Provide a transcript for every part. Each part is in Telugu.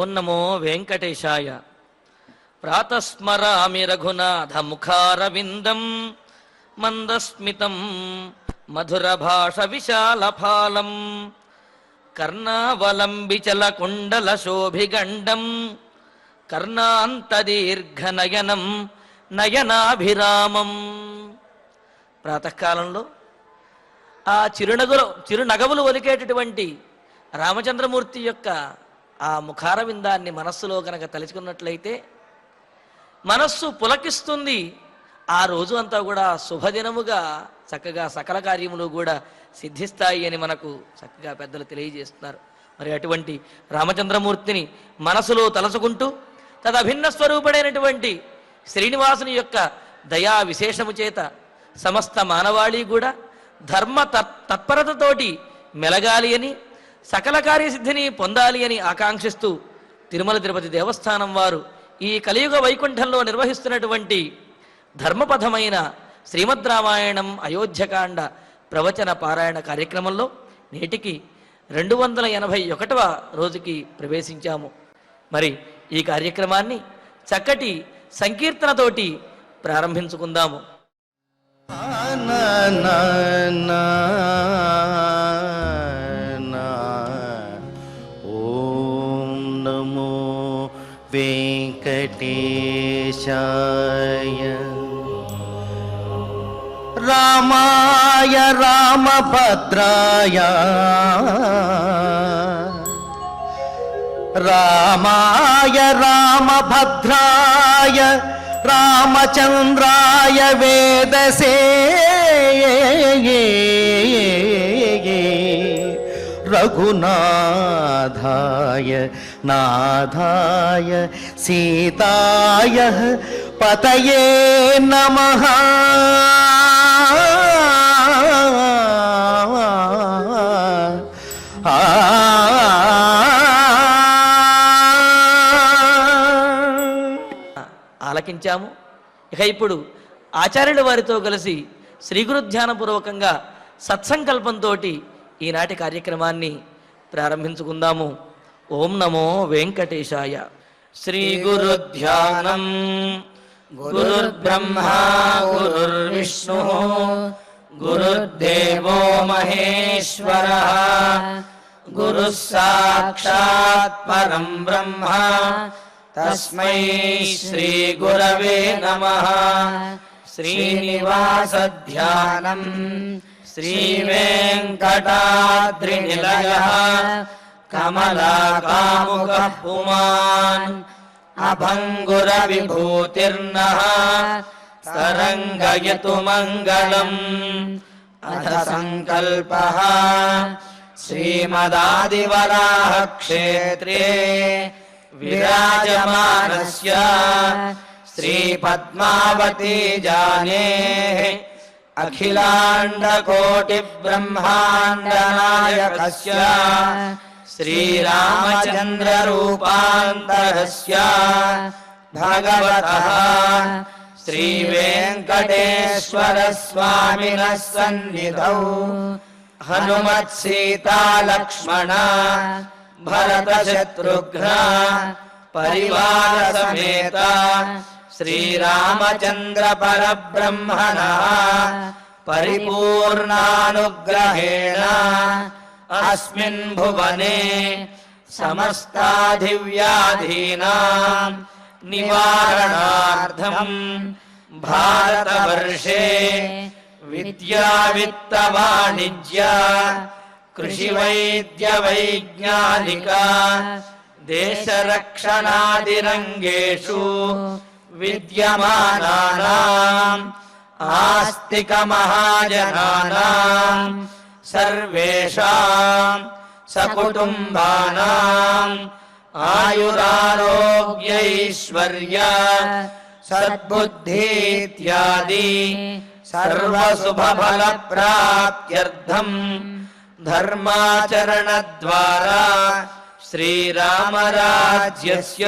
ఓం నమో వెంకటేశాయ. ప్రాతస్మరామి రఘునాథ ముఖారవిందం మందస్మితం మధురభాష విశాలఫాలం కర్ణావలంబిచల కుండల శోభిగండం కర్ణాంతదీర్ఘనయనం నయనాభిరామం. ప్రాతకాలంలో ఆ చిరునగవులు ఒలికేటటువంటి రామచంద్రమూర్తి యొక్క ఆ ముఖారవిందాన్ని మనస్సులో కనుక తలుచుకున్నట్లయితే మనస్సు పులకిస్తుంది. ఆ రోజు అంతా కూడా శుభదినముగా చక్కగా సకల కార్యములు కూడా సిద్ధిస్తాయి అని మనకు చక్కగా పెద్దలు తెలియజేస్తున్నారు. మరి అటువంటి రామచంద్రమూర్తిని మనసులో తలచుకుంటూ తదభిన్న స్వరూపుడైనటువంటి శ్రీనివాసుని యొక్క దయా విశేషము చేత సమస్త మానవాళి కూడా ధర్మ తత్పరతతోటి మెలగాలి అని, సకల కార్యసిద్ధిని పొందాలి అని ఆకాంక్షిస్తూ తిరుమల తిరుపతి దేవస్థానం వారు ఈ కలియుగ వైకుంఠంలో నిర్వహిస్తున్నటువంటి ధర్మపథమైన శ్రీమద్ రామాయణం అయోధ్యకాండ ప్రవచన పారాయణ కార్యక్రమంలో నేటికి 281వ రోజుకి ప్రవేశించాము. మరి ఈ కార్యక్రమాన్ని చక్కటి సంకీర్తనతోటి ప్రారంభించుకుందాము. ఓం నమో వెంకటేశాయ. రామాయ రామభద్రాయ రామాయ రామభద్రాయ రామచంద్రాయ వేదసే రఘునాథాయ నాథాయ సీతాయ పతయే నమః. ఆలకించాము. ఇక ఇప్పుడు ఆచార్యుల వారితో కలిసి శ్రీగురుధ్యానపూర్వకంగా సత్సంకల్పంతో ఈనాటి కార్యక్రమాన్ని ప్రారంభించుకుందాము. ఓం నమో వెంకటేశాయ. శ్రీ గురుధ్యానం. గురుర్బ్రహ్మ గురుర్విష్ణు గురుర్దేవో మహేశ్వరః గురుః సాక్షాత్ పరం బ్రహ్మ తస్మై శ్రీ గురవే నమః. శ్రీనివాసధ్యానం శ్రీ వెంకటాద్రినిలయః కమలాకాముకః పుమాన్ అభంగుర విభూతిర్నః తరంగయతు మంగళం. అథ సంకల్పః శ్రీమదాదివరాహ క్షేత్రే విరాజమానస్య శ్రీ పద్మావతీ జానేః అఖిలాండకోటి బ్రహ్మాండ నాయకస్య శ్రీరామచంద్ర రూపాంతరస్య భగవతః శ్రీ వెంకటేశ్వర స్వామినః సన్నిధౌ హనుమత్ సీతా లక్ష్మణ భరత శత్రుఘ్న పరివార సమేత శ్రీరామచంద్ర పరబ్రహ్మణః పరిపూర్ణానుగ్రహేణ అస్మిన్ భువనే సమస్తాధివ్యాధీనాం నివారణార్థం భారతవర్షే విద్యా విత్త వాణిజ్య కృషి వైద్య వైజ్ఞానిక దేశరక్షణాదిరంగేషు విద్యమానానాం ఆస్తిక మహాజనానాం సర్వేషాం సకుటుంబానాం ఆయురారోగ్యైశ్వర్య సద్బుద్ధి ఇత్యాది సర్వశుభఫల ప్రాప్త్యర్థం ధర్మాచరణ ద్వారా శ్రీరామరాజ్యస్య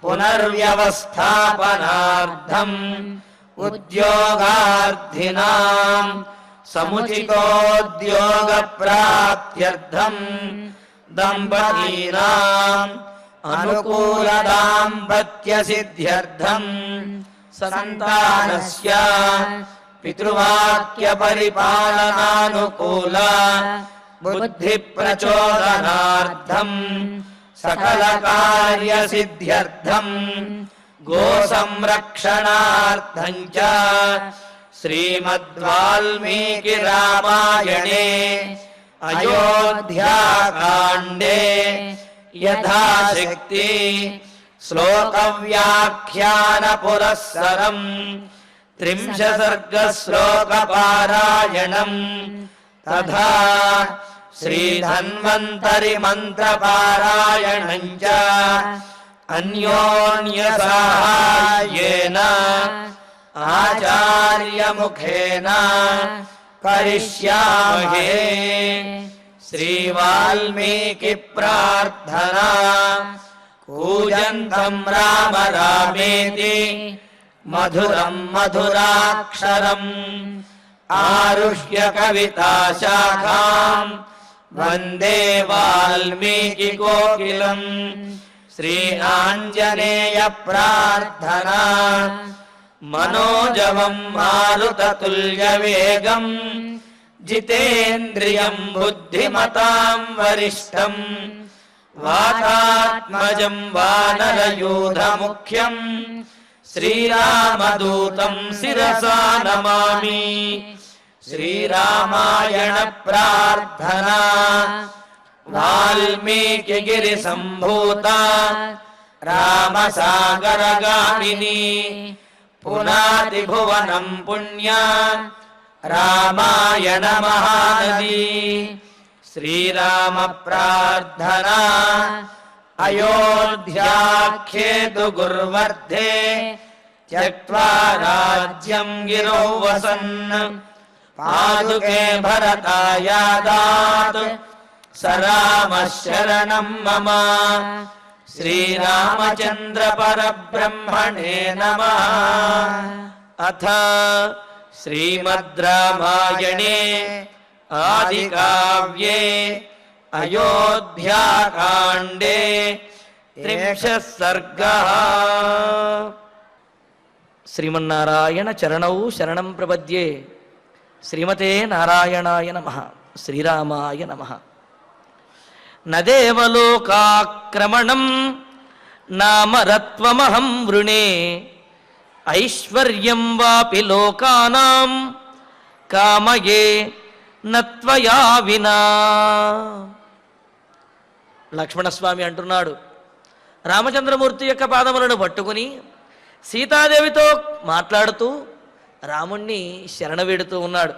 పునర్వ్యవస్థాపనార్థం ఉద్యోగార్థినాం సముచితోద్యోగ ప్రాప్త్యర్థం దంపతీనాం అనుకూల దాంపత్య సిద్ధ్యర్థం సంతానస్య పితృవాక్య పరిపాలనానుకూల బుద్ధి ప్రచోదనార్థం సకల కార్య సిద్ధ్యర్థం గో సంరక్షణార్థం చ శ్రీమద్వాల్మీకి రామాయణే అయోధ్యాకాండే యథాశక్తి శ్లోక వ్యాఖ్యాన పురస్సరం 30 సర్గ శ్లోక పారాయణం తథా శ్రీధన్వంతరి మంత్ర పారాయణం చ అన్యోన్య సహాయేన ఆచార్య ముఖేన కరిష్యామహే. శ్రీ వాల్మీకి ప్రార్థనా కూజంతం రామ రామేతి మధురం మధురాక్షరం ఆరుహ్య కవితా శాఖాం వందే వాల్మీకి కోకిలం. శ్రీ ఆంజనేయ ప్రార్థనా మనోజవం మారుతతుల్య వేగం జితేంద్రియం బుద్ధిమతాం వరిష్టం వాతాత్మజం వానరయూధ ముఖ్యం శ్రీరామదూతం శిరసా నమామి. శ్రీరామాయణ ప్రార్థనా వాల్మీకి గిరి సంభూత రామసాగరగామిని పునాతి భువనం పుణ్య రామాయణ మహానది. శ్రీరామ ప్రార్థనా అయోధ్యాఖ్యేతు గుర్వర్ధే త్యక్త్వా రాజ్యం గిరౌ వసన్ పాదుకే భరతాయాదాత్ స రామః శరణం మమ. శ్రీరామచంద్ర పరబ్రహ్మణే నమః. అథ శ్రీమద్ రామాయణే ఆదికావ్యే అయోధ్యాకాండే 30 సర్గః. శ్రీమన్నారాయణ చరణౌ శరణం ప్రపద్యే. శ్రీమతే నారాయణాయ నమః. శ్రీరామాయ నమః. నదేవలోకాక్రమణం నామరత్వమహం వృణే ఐశ్వర్యం వాపి లోకానాం కామయే నత్వయా వినా. లక్ష్మణస్వామి అంటున్నాడు, రామచంద్రమూర్తి యొక్క పాదములను పట్టుకుని సీతాదేవితో మాట్లాడుతూ రాముణ్ణి శరణవేడుతూ ఉన్నాడు.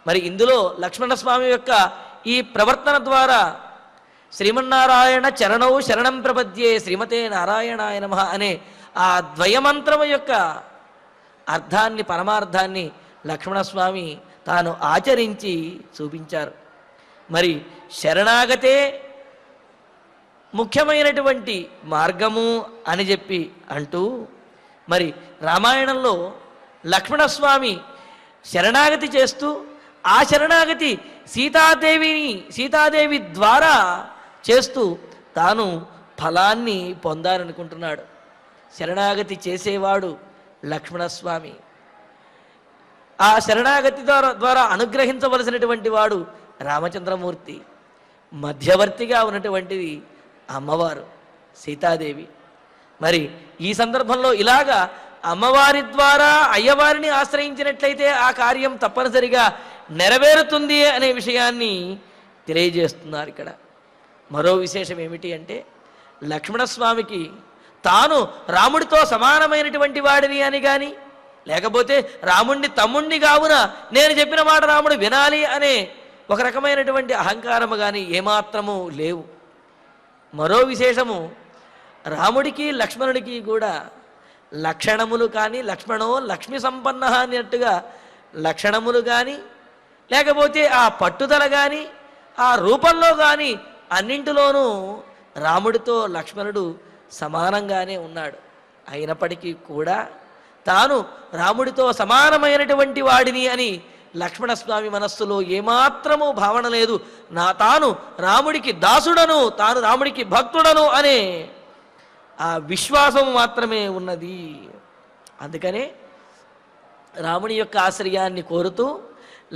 మరి ఇందులో లక్ష్మణస్వామి యొక్క ఈ ప్రవర్తన ద్వారా శ్రీమన్నారాయణ చరణౌ శరణం ప్రపద్యే శ్రీమతే నారాయణాయ నమః అనే ఆ ద్వయమంత్రము యొక్క అర్థాన్ని పరమార్థాన్ని లక్ష్మణస్వామి తాను ఆచరించి చూపించారు. మరి శరణాగతే ముఖ్యమైనటువంటి మార్గము అని చెప్పి అంటూ మరి రామాయణంలో లక్ష్మణస్వామి శరణాగతి చేస్తూ ఆ శరణాగతి సీతాదేవి ద్వారా చేస్తూ తాను ఫలాన్ని పొందాలనుకుంటున్నాడు. శరణాగతి చేసేవాడు లక్ష్మణస్వామి. ఆ శరణాగతి ద్వారా అనుగ్రహించవలసినటువంటి వాడు రామచంద్రమూర్తి. మధ్యవర్తిగా ఉన్నటువంటిది అమ్మవారు సీతాదేవి. మరి ఈ సందర్భంలో ఇలాగా అమ్మవారి ద్వారా అయ్యవారిని ఆశ్రయించినట్లయితే ఆ కార్యం తప్పనిసరిగా నెరవేరుతుంది అనే విషయాన్ని తెలియజేస్తున్నారు ఇక్కడ. మరో విశేషం ఏమిటి అంటే లక్ష్మణస్వామికి తాను రాముడితో సమానమైనటువంటి వాడిని అని కానీ లేకపోతే రాముణ్ణి తమ్ముణ్ణి కావున నేను చెప్పిన మాట రాముడు వినాలి అనే ఒక రకమైనటువంటి అహంకారము కానీ ఏమాత్రము లేవు. మరో విశేషము రాముడికి లక్ష్మణుడికి కూడా లక్షణములు కానీ లక్ష్మణో లక్ష్మి సంపన్న అన్నట్టుగా లక్షణములు కానీ లేకపోతే ఆ పట్టుదల కానీ ఆ రూపంలో కానీ అన్నింటిలోనూ రాముడితో లక్ష్మణుడు సమానంగానే ఉన్నాడు. అయినప్పటికీ కూడా తాను రాముడితో సమానమైనటువంటి వాడిని అని లక్ష్మణస్వామి మనస్సులో ఏమాత్రమూ భావన లేదు. తాను రాముడికి దాసుడను, తాను రాముడికి భక్తుడను అనే ఆ విశ్వాసం మాత్రమే ఉన్నది. అందుకనే రాముని యొక్క ఆశ్రయాన్ని కోరుతూ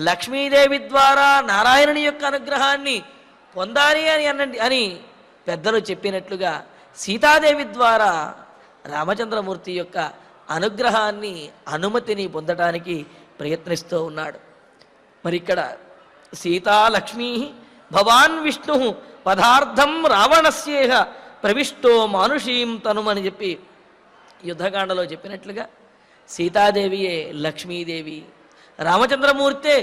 లక్ష్మీదేవి ద్వారా నారాయణుని యొక్క అనుగ్రహాన్ని పొందాలి అని పెద్దలు చెప్పినట్లుగా సీతాదేవి ద్వారా రామచంద్రమూర్తి యొక్క అనుగ్రహాన్ని అనుమతిని పొందడానికి ప్రయత్నిస్తూ ఉన్నాడు. మరి ఇక్కడ సీతా లక్ష్మీ భవాన్ విష్ణు పదార్థం రావణస్యేహ ప్రవిష్టో మానుషీం తనుమని చెప్పి యుద్ధకాండలో చెప్పినట్లుగా సీతాదేవియే లక్ష్మీదేవి, రామచంద్రమూర్తే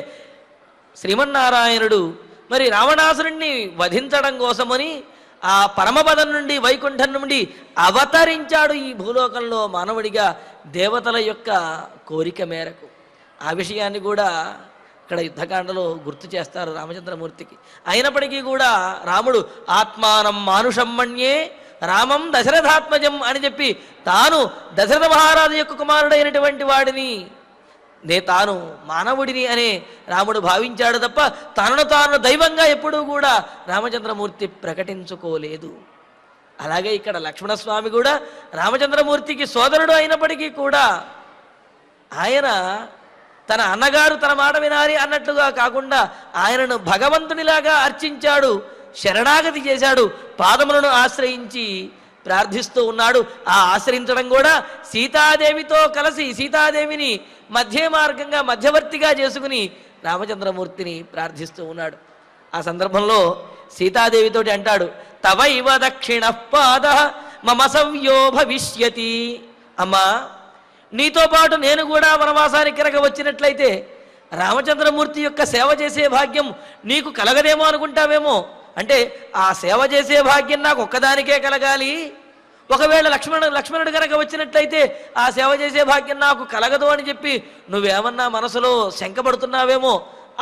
శ్రీమన్నారాయణుడు. మరి రావణాసురుణ్ణి వధించడం కోసమని ఆ పరమపదం నుండి వైకుంఠం నుండి అవతరించాడు ఈ భూలోకంలో మానవుడిగా దేవతల యొక్క కోరిక మేరకు. ఆ విషయాన్ని కూడా ఇక్కడ యుద్ధకాండలో గుర్తు చేస్తారు రామచంద్రమూర్తికి. అయినప్పటికీ కూడా రాముడు ఆత్మానం మానుషం మన్యే రామం దశరథాత్మజం అని చెప్పి తాను దశరథ మహారాజు యొక్క కుమారుడైనటువంటి వాడిని తాను మానవుడిని అనే రాముడు భావించాడు తప్ప తనను తాను దైవంగా ఎప్పుడూ కూడా రామచంద్రమూర్తి ప్రకటించుకోలేదు. అలాగే ఇక్కడ లక్ష్మణస్వామి కూడా రామచంద్రమూర్తికి సోదరుడు అయినప్పటికీ కూడా ఆయన తన అన్నగారు తన మాట వినాలి అన్నట్లుగా కాకుండా ఆయనను భగవంతునిలాగా అర్చించాడు, శరణాగతి చేశాడు, పాదములను ఆశ్రయించి ప్రార్థిస్తూ ఉన్నాడు. ఆ ఆశ్రయించడం కూడా సీతాదేవితో కలిసి సీతాదేవిని మధ్య మార్గంగా మధ్యవర్తిగా చేసుకుని రామచంద్రమూర్తిని ప్రార్థిస్తూ ఉన్నాడు. ఆ సందర్భంలో సీతాదేవితోటి అంటాడు, తవ ఇవ దక్షిణ పాద మమ సవ్యో భవిష్యతి. అమ్మా, నీతో పాటు నేను కూడా వనవాసానికి కనుక వచ్చినట్లయితే రామచంద్రమూర్తి యొక్క సేవ చేసే భాగ్యం నీకు కలగదేమో అనుకుంటావేమో. అంటే ఆ సేవ చేసే భాగ్యం నాకు ఒక్కదానికే కలగాలి, ఒకవేళ లక్ష్మణుడు కనుక వచ్చినట్లయితే ఆ సేవ చేసే భాగ్యం నాకు కలగదు అని చెప్పి నువ్వేమన్నా మనసులో శంకపడుతున్నావేమో,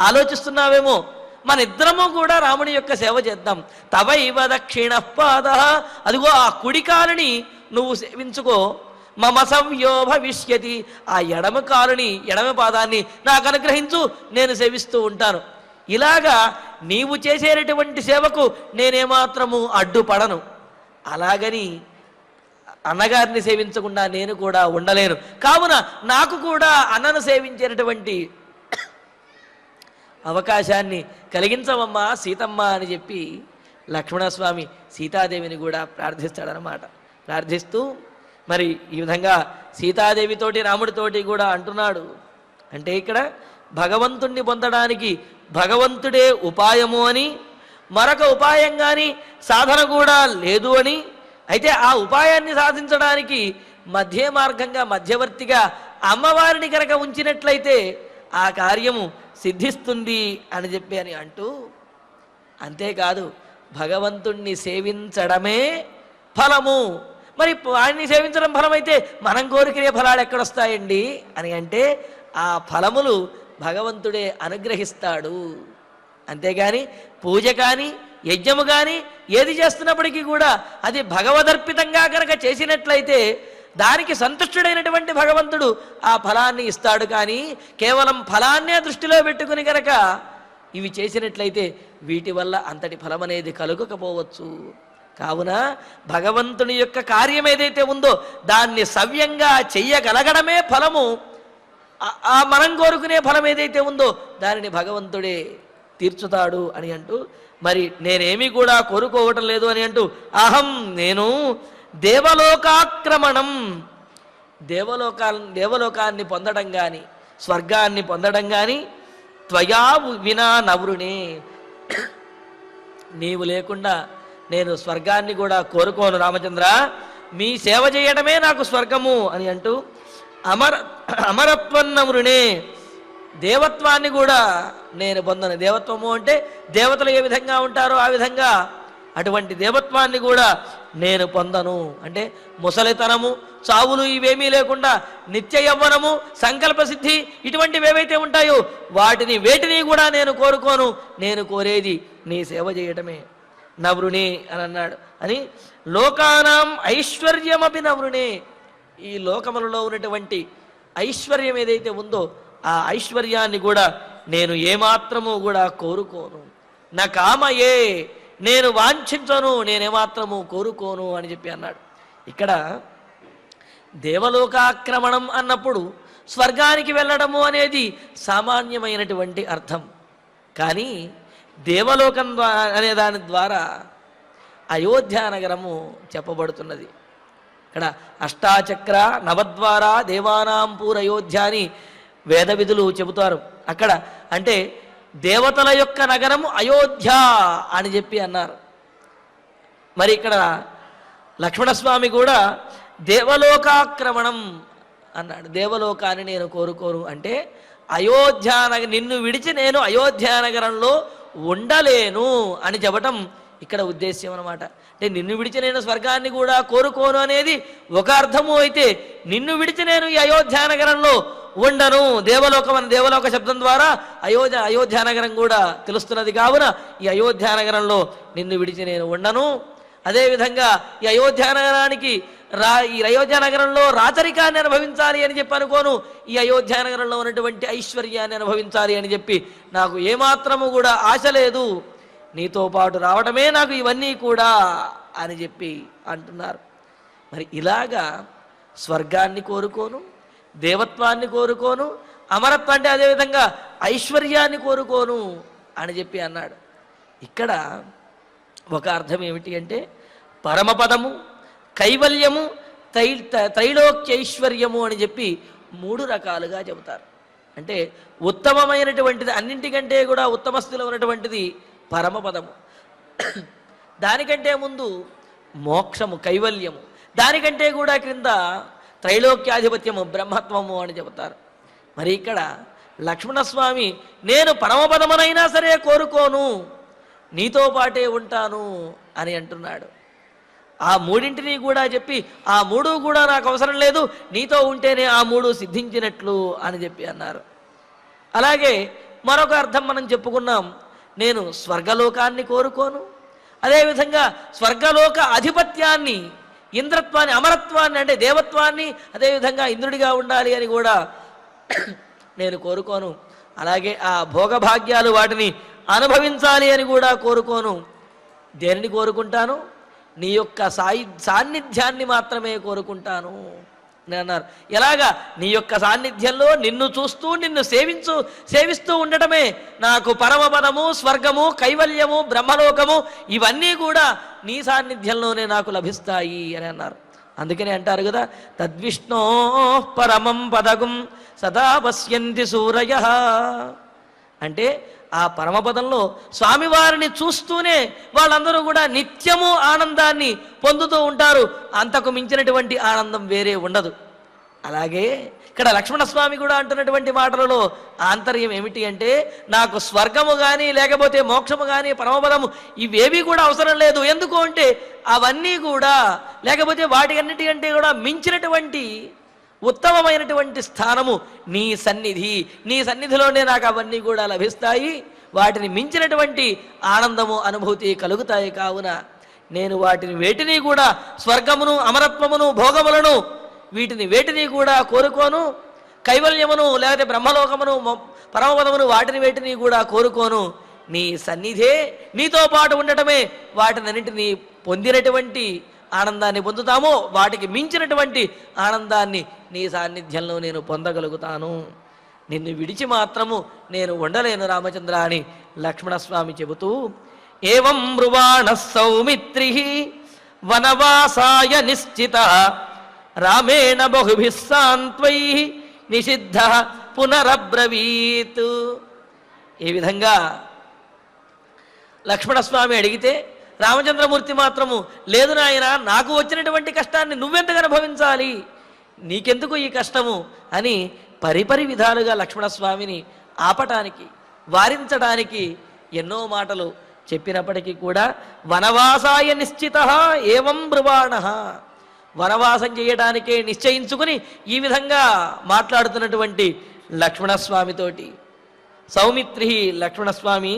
ఆలోచిస్తున్నావేమో. మన ఇద్దరము కూడా రాముని యొక్క సేవ చేద్దాం. తవ ఇవ దక్షిణ పాద, అదిగో ఆ కుడికాలని నువ్వు సేవించుకో. మమ సవ్యో భవిష్యతి, ఆ ఎడమ కాలుని ఎడమ పాదాన్ని నాకు అనుగ్రహించు, నేను సేవిస్తూ ఉంటాను. ఇలాగా నీవు చేసేటటువంటి సేవకు నేనేమాత్రము అడ్డుపడను. అలాగని అన్నగారిని సేవించకుండా నేను కూడా ఉండలేను. కావున నాకు కూడా అన్నను సేవించేటటువంటి అవకాశాన్ని కలిగించవమ్మా సీతమ్మ అని చెప్పి లక్ష్మణస్వామి సీతాదేవిని కూడా ప్రార్థిస్తాడనమాట. ప్రార్థిస్తూ మరి ఈ విధంగా సీతాదేవితోటి రాముడితోటి కూడా అంటున్నాడు. అంటే ఇక్కడ భగవంతుణ్ణి పొందడానికి భగవంతుడే ఉపాయము అని, మరొక ఉపాయం కానీ సాధన కూడా లేదు అని, అయితే ఆ ఉపాయాన్ని సాధించడానికి మధ్య మార్గంగా మధ్యవర్తిగా అమ్మవారిని కనుక ఉంచినట్లయితే ఆ కార్యము సిద్ధిస్తుంది అని చెప్పి అని అంటూ, అంతేకాదు భగవంతుణ్ణి సేవించడమే ఫలము. మరి వాడిని సేవించడం ఫలమైతే మనం కోరుకునే ఫలాలు ఎక్కడొస్తాయండి అని అంటే ఆ ఫలములు భగవంతుడే అనుగ్రహిస్తాడు. అంతేగాని పూజ కానీ యజ్ఞము కానీ ఏది చేస్తున్నప్పటికీ కూడా అది భగవదర్పితంగా కనుక చేసినట్లయితే దానికి సంతుష్టుడైనటువంటి భగవంతుడు ఆ ఫలాన్ని ఇస్తాడు. కానీ కేవలం ఫలాన్నే దృష్టిలో పెట్టుకుని కనుక ఇవి చేసినట్లయితే వీటి వల్ల అంతటి ఫలం అనేది కలుగకపోవచ్చు. కావున భగవంతుని యొక్క కార్యం ఏదైతే ఉందో దాన్ని సవ్యంగా చెయ్యగలగడమే ఫలము. ఆ మనం కోరుకునే ఫలం ఏదైతే ఉందో దానిని భగవంతుడే తీర్చుతాడు అని అంటూ, మరి నేనేమీ కూడా కోరుకోవటం లేదు అని అంటూ, అహం నేను దేవలోకాక్రమణం, దేవలోకాన్ని పొందడం కానీ స్వర్గాన్ని పొందడం కానీ త్వయా వినా నవృణే, నీవు లేకుండా నేను స్వర్గాన్ని కూడా కోరుకోను రామచంద్ర, మీ సేవ చేయడమే నాకు స్వర్గము అని అంటూ అమరత్వం నవృణే, దేవత్వాన్ని కూడా నేను పొందను. దేవత్వము అంటే దేవతలు ఏ విధంగా ఉంటారో ఆ విధంగా అటువంటి దేవత్వాన్ని కూడా నేను పొందను. అంటే ముసలితనము, చావులు ఇవేమీ లేకుండా నిత్య యవ్వనము, సంకల్ప సిద్ధి ఇటువంటివి ఏవైతే ఉంటాయో వేటిని కూడా నేను కోరుకోను. నేను కోరేది నీ సేవ చేయటమే. నవృణే అని అన్నాడు. అని లోకానాం ఐశ్వర్యమపి నవృణే, ఈ లోకములలో ఉన్నటువంటి ఐశ్వర్యం ఏదైతే ఉందో ఆ ఐశ్వర్యాన్ని కూడా నేను ఏమాత్రము కూడా కోరుకోను. నా కామయే, నేను వాంఛించను, నేనేమాత్రము కోరుకోను అని చెప్పి అన్నాడు. ఇక్కడ దేవలోకాక్రమణం అన్నప్పుడు స్వర్గానికి వెళ్ళడము అనేది సామాన్యమైనటువంటి అర్థం. కానీ దేవలోకం అనే దాని ద్వారా అయోధ్యానగరము చెప్పబడుతున్నది. ఇక్కడ అష్టాచక్ర నవద్వార దేవానాం పూరయోధ్య అని వేద విధులు చెబుతారు. అక్కడ అంటే దేవతల యొక్క నగరము అయోధ్య అని చెప్పి అన్నారు. మరి ఇక్కడ లక్ష్మణస్వామి కూడా దేవలోకాక్రమణం అన్నాడు. దేవలోకాన్ని నేను కోరుకోను అంటే నిన్ను విడిచి నేను అయోధ్యానగరంలో ఉండలేను అని చెప్పటం ఇక్కడ ఉద్దేశ్యం అన్నమాట. అంటే నిన్ను విడిచి నేను స్వర్గాన్ని కూడా కోరుకోను అనేది ఒక అర్థము అయితే, నిన్ను విడిచి నేను ఈ అయోధ్యానగరంలో ఉండను, దేవలోక శబ్దం ద్వారా అయోధ్యానగరం కూడా తెలుస్తున్నది కావున ఈ అయోధ్యానగరంలో నిన్ను విడిచి నేను ఉండను. అదేవిధంగా ఈ అయోధ్యానగరంలో రాచరికాన్ని అనుభవించాలి అని చెప్పి అనుకోను, ఈ అయోధ్యానగరంలో ఉన్నటువంటి ఐశ్వర్యాన్ని అనుభవించాలి అని చెప్పి నాకు ఏమాత్రము కూడా ఆశ లేదు, నీతో పాటు రావటమే నాకు ఇవన్నీ కూడా అని చెప్పి అంటున్నారు. మరి ఇలాగా స్వర్గాన్ని కోరుకోను, దేవత్వాన్ని కోరుకోను, అమరత్వం అంటే అదేవిధంగా ఐశ్వర్యాన్ని కోరుకోను అని చెప్పి అన్నాడు. ఇక్కడ ఒక అర్థం ఏమిటి అంటే పరమపదము, కైవల్యము, త్రైలోక్యైశ్వర్యము అని చెప్పి 3 రకాలుగా చెబుతారు. అంటే ఉత్తమమైనటువంటిది, అన్నింటికంటే కూడా ఉత్తమ స్థితిలో ఉన్నటువంటిది పరమపదము, దానికంటే ముందు మోక్షము కైవల్యము, దానికంటే కూడా క్రింద త్రైలోక్యాధిపత్యము బ్రహ్మత్వము అని చెబుతారు. మరి ఇక్కడ లక్ష్మణస్వామి నేను పరమపదమునైనా సరే కోరుకోను, నీతో పాటే ఉంటాను అని అంటున్నాడు. ఆ 3 కూడా చెప్పి ఆ 3 కూడా నాకు అవసరం లేదు, నీతో ఉంటేనే ఆ 3 సిద్ధించినట్లు అని చెప్పి అన్నారు. అలాగే మరొక అర్థం మనం చెప్పుకున్నాం, నేను స్వర్గలోకాన్ని కోరుకోను, అదేవిధంగా స్వర్గలోక అధిపత్యాన్ని, ఇంద్రత్వాన్ని, అమరత్వాన్ని అంటే దేవత్వాన్ని, అదేవిధంగా ఇంద్రుడిగా ఉండాలి అని కూడా నేను కోరుకోను. అలాగే ఆ భోగభాగ్యాలు వాటిని అనుభవించాలి అని కూడా కోరుకోను. దేనిని కోరుకుంటాను? నీ యొక్క సాన్నిధ్యాన్ని మాత్రమే కోరుకుంటాను అని అన్నారు. ఎలాగా? నీ యొక్క సాన్నిధ్యంలో నిన్ను చూస్తూ నిన్ను సేవిస్తూ ఉండటమే నాకు పరమపదము, స్వర్గము, కైవల్యము, బ్రహ్మలోకము ఇవన్నీ కూడా నీ సాన్నిధ్యంలోనే నాకు లభిస్తాయి అని అన్నారు. అందుకనే అంటారు కదా, తద్విష్ణో పరమం పదగుం సదా పశ్యంతి సూరయః అంటే ఆ పరమపదంలో స్వామివారిని చూస్తూనే వాళ్ళందరూ కూడా నిత్యము ఆనందాన్ని పొందుతూ ఉంటారు. అంతకు మించినటువంటి ఆనందం వేరే ఉండదు. అలాగే ఇక్కడ లక్ష్మణస్వామి కూడా అంటున్నటువంటి మాటలలో ఆంతర్యం ఏమిటి అంటే నాకు స్వర్గము కానీ లేకపోతే మోక్షము కానీ పరమపదము ఇవేవి కూడా అవసరం లేదు. ఎందుకు అంటే అవన్నీ కూడా లేకపోతే వాటి అన్నిటికంటే కూడా మించినటువంటి ఉత్తమమైనటువంటి స్థానము నీ సన్నిధి. నీ సన్నిధిలోనే నాకు అవన్నీ కూడా లభిస్తాయి, వాటిని మించినటువంటి ఆనందము అనుభూతి కలుగుతాయి. కావున నేను వాటిని వేటిని కూడా స్వర్గమును, అమరత్వమును, భోగములను వీటిని వేటిని కూడా కోరుకోను, కైవల్యమును లేకపోతే బ్రహ్మలోకమును, పరమపదమును వాటిని వేటిని కూడా కోరుకోను. నీ సన్నిధే, నీతో పాటు ఉండటమే వాటినన్నింటినీ పొందినటువంటి ఆనందాన్ని పొందుతామో వాటికి మించినటువంటి ఆనందాన్ని నీ సాన్నిధ్యంలో నేను పొందగలుగుతాను. నిన్ను విడిచి మాత్రము నేను ఉండలేను రామచంద్ర అని లక్ష్మణస్వామి చెబుతూ, ఏవం బ్రువాణ సౌమిత్రి వనవాసాయ నిశ్చిత రామేణ బహుభిః సాంత్వైః నిషిద్ధ పునరబ్రవీత్. ఏ విధంగా లక్ష్మణస్వామి అడిగితే రామచంద్రమూర్తి మాత్రము లేదు నాయన, నాకు వచ్చినటువంటి కష్టాన్ని నువ్వెంతగా అనుభవించాలి, నీకెందుకు ఈ కష్టము అని పరిపరి విధాలుగా లక్ష్మణస్వామిని ఆపటానికి, వారించడానికి ఎన్నో మాటలు చెప్పినప్పటికీ కూడా వనవాసాయ నిశ్చిత ఏవం బ్రువాణ, వనవాసం చేయడానికే నిశ్చయించుకుని ఈ విధంగా మాట్లాడుతున్నటువంటి లక్ష్మణస్వామితోటి సౌమిత్రి లక్ష్మణస్వామి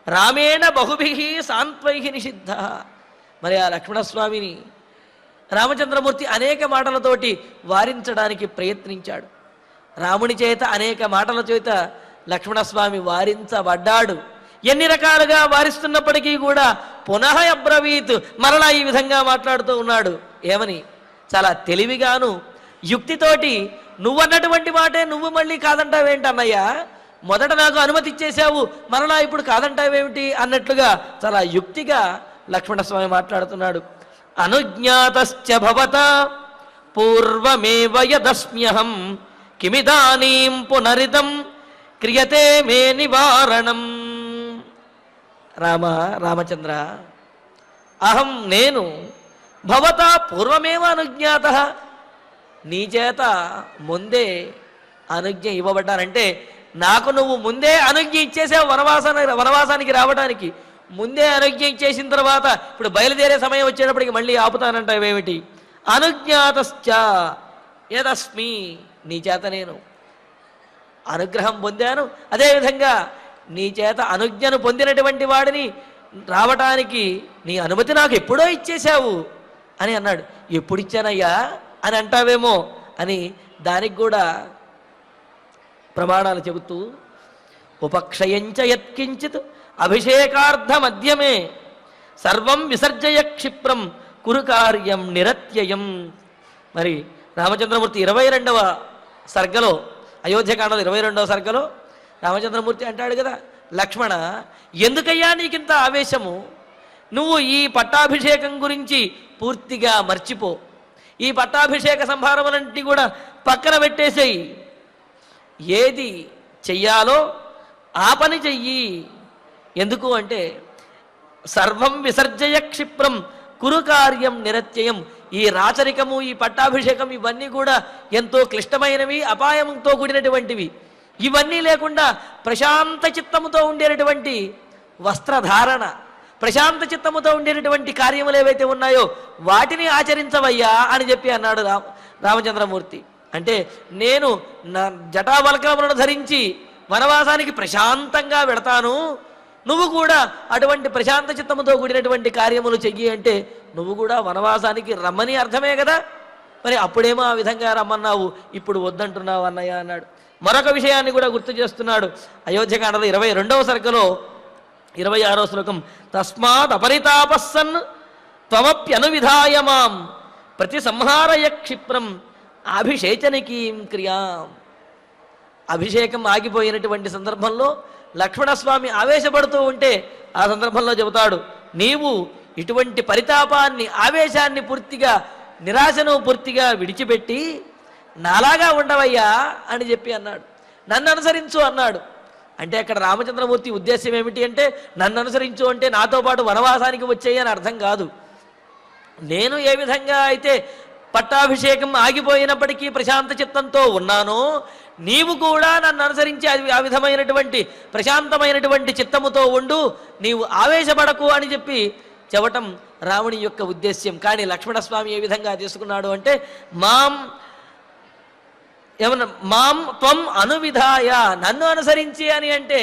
రామేణ బహుభిః సాంత్వైః నిషిద్ధ. మరి ఆ లక్ష్మణస్వామిని రామచంద్రమూర్తి అనేక మాటలతోటి వారించడానికి ప్రయత్నించాడు. రాముని చేత అనేక మాటల చేత లక్ష్మణస్వామి వారించబడ్డాడు. ఎన్ని రకాలుగా వారిస్తున్నప్పటికీ కూడా పునః అబ్రవీత్, మరలా ఈ విధంగా మాట్లాడుతూ ఉన్నాడు. ఏమని? చాలా తెలివిగాను యుక్తితోటి నువ్వన్నటువంటి మాటే నువ్వు మళ్ళీ కాదంటావేంటన్నయ్యా, మొదట నాకు అనుమతి ఇచ్చేసావు, మరలా ఇప్పుడు కాదంటావేమిటి అన్నట్లుగా చాలా యుక్తిగా లక్ష్మణస్వామి మాట్లాడుతున్నాడు. అనుజ్ఞాతశ్చ భవత పూర్వమేవ యదస్మ్యహం కిమిదానీం పునరితం క్రియతే మే నివారణం. రామచంద్ర, అహం నేను భవతా పూర్వమేవ అనుజ్ఞాత, నీ చేత ముందే అనుజ్ఞ ఇవ్వబడ్డానంటే నాకు నువ్వు ముందే అనుజ్ఞ ఇచ్చేసావు వనవాసానికి రావడానికి. ముందే అనుజ్ఞ ఇచ్చేసిన తర్వాత ఇప్పుడు బయలుదేరే సమయం వచ్చేటప్పటికి మళ్ళీ ఆపుతానంటావేమిటి? అనుజ్ఞాతశ్చ యదస్మి, నీ చేత నేను అనుగ్రహం పొందాను, అదేవిధంగా నీ చేత అనుజ్ఞను పొందినటువంటి వాడిని రావటానికి నీ అనుమతి నాకు ఎప్పుడో ఇచ్చేశావు అని అన్నాడు. ఎప్పుడు ఇచ్చానయ్యా అని అంటావేమో అని దానికి కూడా ప్రమాణాలు చెబుతూ, ఉపక్షయంచ యత్కించిత్ అభిషేకార్థ మధ్యమే సర్వం విసర్జయ క్షిప్రం కురు కార్యం నిరత్యయం. మరి రామచంద్రమూర్తి 22వ సర్గలో, అయోధ్యకాండలో 22వ సర్గలో రామచంద్రమూర్తి అంటాడు కదా, లక్ష్మణ ఎందుకయ్యా నీకింత ఆవేశము? నువ్వు ఈ పట్టాభిషేకం గురించి పూర్తిగా మర్చిపో, ఈ పట్టాభిషేక సంభారములన్నింటినీ కూడా పక్కన పెట్టేసేయి, ఏది చెయ్యాలో ఆ పని చెయ్యి. ఎందుకు అంటే సర్వం విసర్జయ క్షిప్రం కురు కార్యం నిరత్యయం. ఈ రాచరికము, ఈ పట్టాభిషేకం ఇవన్నీ కూడా ఎంతో క్లిష్టమైనవి, అపాయంతో కూడినటువంటివి. ఇవన్నీ లేకుండా ప్రశాంత చిత్తముతో ఉండేటటువంటి వస్త్రధారణ, ప్రశాంత చిత్తముతో ఉండేటటువంటి కార్యములు ఏవైతే ఉన్నాయో వాటిని ఆచరించవయ్యా అని చెప్పి అన్నాడు రామచంద్రమూర్తి. అంటే నేను నా జటావల్కములను ధరించి వనవాసానికి ప్రశాంతంగా వెడతాను, నువ్వు కూడా అటువంటి ప్రశాంత చిత్తముతో కూడినటువంటి కార్యములు చెయ్యి అంటే నువ్వు కూడా వనవాసానికి రమ్మని అర్థమే కదా. మరి అప్పుడేమో ఆ విధంగా రమ్మన్నావు, ఇప్పుడు వద్దంటున్నావు అన్నయ్య అన్నాడు. మరొక విషయాన్ని కూడా గుర్తు చేస్తున్నాడు. అయోధ్యకాండలో 22వ సర్గలో 26వ శ్లోకం, తస్మాత్ అపరితాపస్సన్ త్వమప్యనువిధాయ మాం ప్రతి సంహారయ క్షిప్రం అభిషేచనికీం క్రియాం. అభిషేకం ఆగిపోయినటువంటి సందర్భంలో లక్ష్మణస్వామి ఆవేశపడుతూ ఉంటే ఆ సందర్భంలో చెబుతాడు, నీవు ఇటువంటి పరితాపాన్ని, ఆవేశాన్ని పూర్తిగా, నిరాశను పూర్తిగా విడిచిపెట్టి నాలాగా ఉండవయ్యా అని చెప్పి అన్నాడు. నన్ను అనుసరించు అన్నాడు. అంటే అక్కడ రామచంద్రమూర్తి ఉద్దేశం ఏమిటి అంటే, నన్ను అనుసరించు అంటే నాతో పాటు వనవాసానికి వచ్చేయి అని అర్థం కాదు. నేను ఏ విధంగా అయితే పట్టాభిషేకం ఆగిపోయినప్పటికీ ప్రశాంత చిత్తంతో ఉన్నానో, నీవు కూడా నన్ను అనుసరించి ఆ విధమైనటువంటి ప్రశాంతమైనటువంటి చిత్తముతో ఉండు, నీవు ఆవేశపడకు అని చెప్పి చెప్పటం రాముని యొక్క ఉద్దేశ్యం. కానీ లక్ష్మణస్వామి ఏ విధంగా తీసుకున్నాడు అంటే, మాం త్వం అనువిధాయ, నన్ను అనుసరించి అని అంటే